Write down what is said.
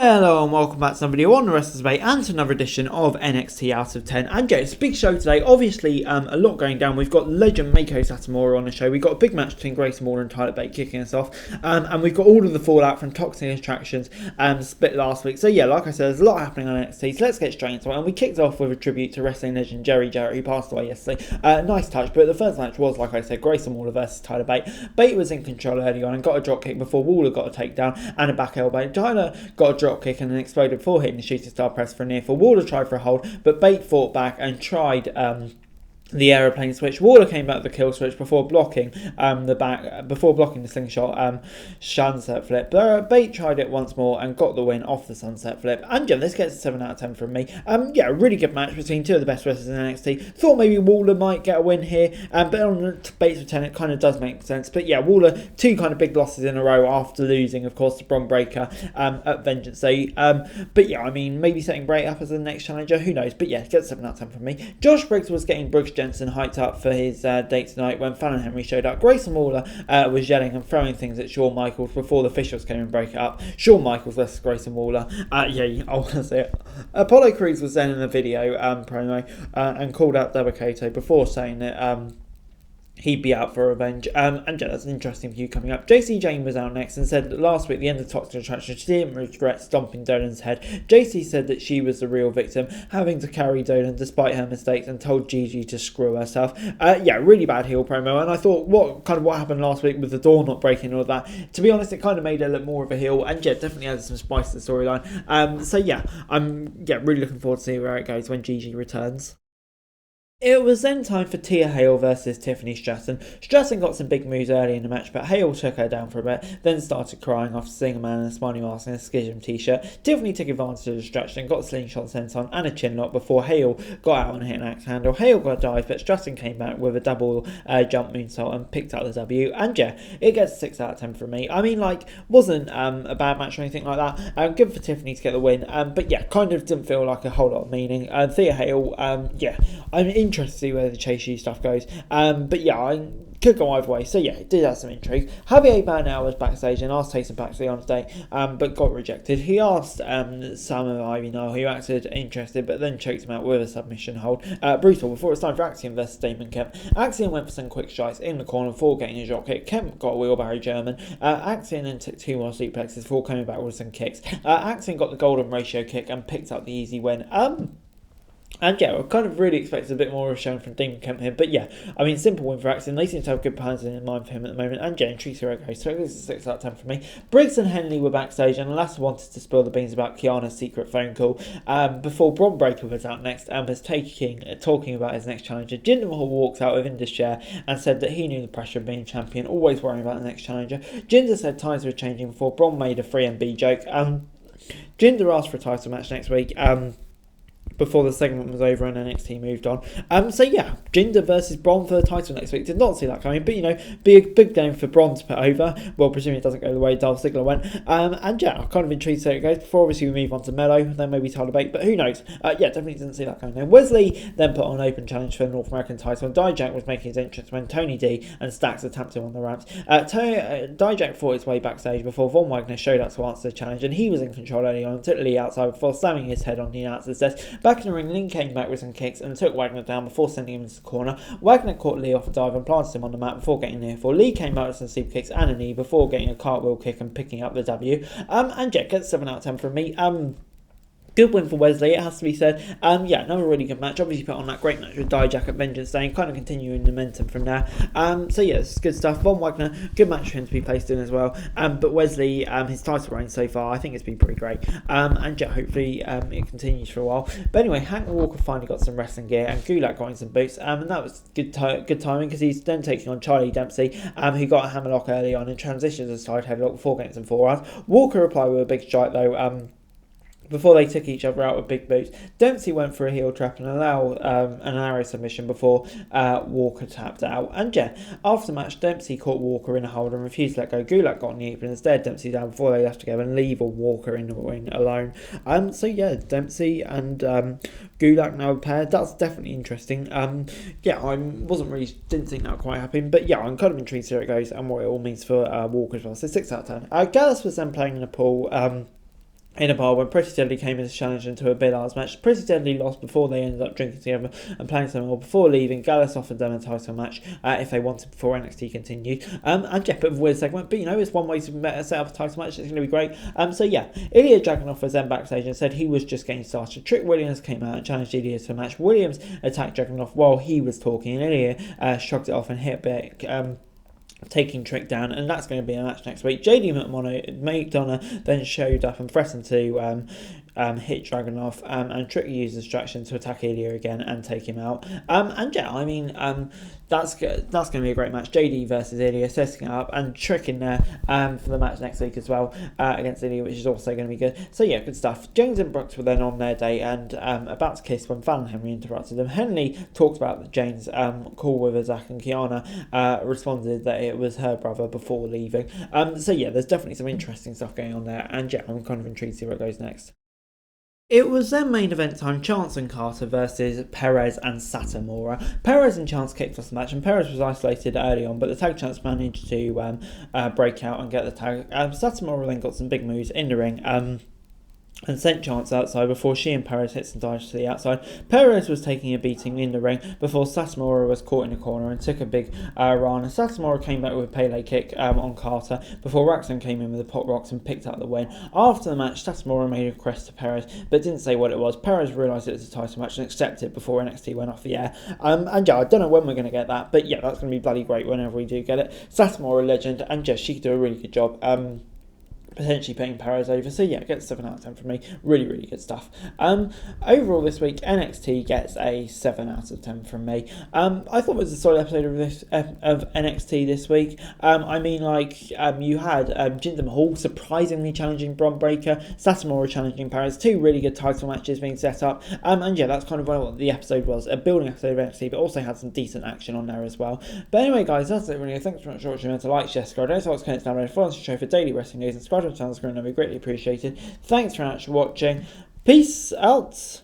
Hello and welcome back to another video on the Wrestlers Debate and to another edition of NXT Out of 10. And yeah, it's a big show today. Obviously, a lot going down. We've got legend Meiko Satomura on the show. We've got a big match between Grayson Waller and Untitled Chapter kicking us off. And we've got all of the fallout from Toxic Attractions split last week. So yeah, like I said, there's a lot happening on NXT. So let's get straight into it. And we kicked off with a tribute to wrestling legend Jerry Jarrett, who passed away yesterday. Nice touch. But the first match was, like I said, Grayson Waller versus Tyler Bate. Bate was in control early on and got a drop kick before Waller got a takedown and a back elbow. Tyler got a drop kick and then exploded before hitting the shooting star press for a near fall. Waller tried for a hold, but Bate fought back and tried the aeroplane switch. Waller came back with the kill switch before blocking the slingshot sunset flip. Bate tried it once more and got the win off the sunset flip. And yeah, this gets a 7 out of 10 from me. Yeah, a really good match between two of the best wrestlers in NXT. Thought maybe Waller might get a win here, but on Bates return it kind of does make sense. But yeah, Waller, two kind of big losses in a row after losing, of course, to Bron Breakker at Vengeance Day. But yeah, I mean, maybe setting Bray up as the next challenger, who knows? But yeah, gets 7 out of 10 from me. Josh Briggs was getting Brooks Jensen hyped up for his date tonight when Fallon Henry showed up. Grayson Waller was yelling and throwing things at Shawn Michaels before the officials came and broke it up. Shawn Michaels versus Grayson Waller. Yeah, I want to see it. Apollo Crews was then in the video promo and called out Dabba-Kato before saying that he'd be out for revenge. And yeah, that's an interesting view coming up. JC Jane was out next and said that last week, at the end of Toxic Attraction, she didn't regret stomping Dolan's head. JC said that she was the real victim, having to carry Dolan despite her mistakes, and told Gigi to screw herself. Yeah, really bad heel promo. And I thought, what happened last week with the door not breaking and all that, to be honest, it kind of made her look more of a heel, and yeah, definitely added some spice to the storyline. So yeah, I'm really looking forward to seeing where it goes when Gigi returns. It was then time for Tia Hale versus Tiffany Stratton. Stratton got some big moves early in the match, but Hale took her down for a bit, then started crying after seeing a man in a smiley mask and a Schism t-shirt. Tiffany took advantage of the distraction, got a slingshot sent on and a chin lock before Hale got out and hit an axe handle. Hale got a dive, but Stratton came back with a double jump moonsault and picked up the W. And yeah, it gets a 6 out of 10 from me. I mean, wasn't a bad match or anything like that. Good for Tiffany to get the win, but yeah, kind of didn't feel like a whole lot of meaning. Tia Hale, yeah, I'm interested to see where the Chase U stuff goes. But yeah, I could go either way. So yeah, it did have some intrigue. Javier Bernal was backstage and asked Tyson Paxley on today, but got rejected. He asked Sam of Ivy Nile, who acted interested, but then choked him out with a submission hold. Brutal. Before it's time for Axiom versus Damon Kemp. Axiom went for some quick shots in the corner before getting a drop kick. Kemp got a wheelbarrow German. Axiom then took 2 more suplexes before coming back with some kicks. Axiom got the golden ratio kick and picked up the easy win. And yeah, I kind of really expected a bit more of a show from Damon Kemp here. But yeah, I mean, simple win for Axiom. They seem to have good plans in mind for him at the moment. And yeah, intrigued where it goes. So this is a 6 out of 10 for me. Briggs and Henley were backstage, and the latter wanted to spill the beans about Kiana'S secret phone call before Bron Breakker was out next and was talking about his next challenger. Jinder Mahal walked out of Inder's chair and said that he knew the pressure of being champion, always worrying about the next challenger. Jinder said times were changing before Bron made a 3MB joke. Jinder asked for a title match next week. Before the segment was over and NXT moved on. So yeah, Jinder versus Bron for the title next week. Did not see that coming, but you know, be a big game for Bron to put over. Well, presuming it doesn't go the way Dolph Ziggler went. And yeah, I'm kind of intrigued to see how it goes. Before obviously we move on to Mello, then maybe Tyler Bate, but who knows? Yeah, definitely didn't see that coming. Then Wesley then put on an open challenge for the North American title, and Dijak was making his entrance when Tony D and Stacks attacked him on the ramps. Dijak fought his way backstage before Von Wagner showed up to answer the challenge, and he was in control early on, took Lee outside before slamming his head on the announcer's desk. Back in the ring, Lee came back with some kicks and took Wagner down before sending him into the corner. Wagner caught Lee off a dive and planted him on the mat before getting near for. Lee came out with some super kicks and a knee before getting a cartwheel kick and picking up the W. And yeah, gets 7 out of 10 from me. Good win for Wesley, it has to be said. Yeah, another really good match. Obviously put on that great match with Dijak at Vengeance Day and kind of continuing the momentum from there. So yeah, it's good stuff. Von Wagner, good match for him to be placed in as well. But Wesley, his title reign so far, I think it's been pretty great. And yeah, hopefully it continues for a while. But anyway, Hank Walker finally got some wrestling gear and Gulak got in some boots. And that was good timing because he's then taking on Charlie Dempsey, who got a hammerlock early on and transitioned to a side headlock before getting some forearms. Walker replied with a big strike though. Before they took each other out with big boots. Dempsey went for a heel trap and allowed an arrow submission before Walker tapped out. And yeah, after the match, Dempsey caught Walker in a hold and refused to let go. Gulak got on the apron instead. Dempsey down before they left together and leave Walker in the ring alone. So yeah, Dempsey and Gulak now paired. That's definitely interesting. Yeah, didn't think that would quite happen. But yeah, I'm kind of intrigued to see how it goes and what it all means for Walker as well. So 6 out of 10. Gallus was then playing in a pool. in a bar when Pretty Deadly came as a challenge into a Bill Ards match. Pretty Deadly lost before they ended up drinking together and playing some more. Before leaving, Gallus offered them a title match if they wanted before NXT continued. And yeah, bit of a weird segment, but you know, it's one way to set up a title match. It's going to be great. So yeah, Ilya Dragunov was then backstage and said he was just getting started. Trick Williams came out and challenged Ilya to a match. Williams attacked Dragunov while he was talking, and Ilya shrugged it off and hit back, taking Trick down, and that's going to be a match next week. JD McDonough then showed up and threatened to hit Dragunov, and Trick used distraction to attack Ilya again and take him out. And yeah, I mean, that's going to be a great match. JD versus Ilya, setting it up, and Trick in there for the match next week as well against Ilya, which is also going to be good. So yeah, good stuff. Jones and Brooks were then on their day and about to kiss when Fallon Henry interrupted them. Henry talked about the Jane's call with Zach, and Kiana responded that it was her brother before leaving. So yeah, there's definitely some interesting stuff going on there, and yeah, I'm kind of intrigued to see where it goes next. It was then main event time, Chance and Carter versus Perez and Satomura. Perez and Chance kicked off the match, and Perez was isolated early on, but the tag champs managed to break out and get the tag. Satomura then got some big moves in the ring, and sent Chance outside before she and Perez hit some dives to the outside. Perez was taking a beating in the ring before Satomura was caught in the corner and took a big run. Satomura came back with a Pele kick on Carter before Raxon came in with the pot rocks and picked up the win. After the match, Satomura made a request to Perez but didn't say what it was. Perez realised it was a title match and accepted it before NXT went off the air. And yeah, I don't know when we're going to get that, but yeah, that's going to be bloody great whenever we do get it. Satomura, legend, and yeah, she could do a really good job. Potentially putting Perez over. So yeah, gets 7 out of 10 from me. Really, really good stuff. Overall this week, NXT gets a 7 out of 10 from me. I thought it was a solid episode of NXT this week. I mean, like, you had Jinder Mahal surprisingly challenging Bron Breakker, Satomura challenging Perez, 2 really good title matches being set up. And yeah, that's kind of what the episode was, a building episode of NXT, but also had some decent action on there as well. But anyway, guys, that's it really. Thanks very much for watching. Remember to like, share, subscribe, don't forget to comment down below, follow us on the show for daily wrestling news, and subscribe to the channel, that'd be greatly appreciated. Thanks very much for watching. Peace out.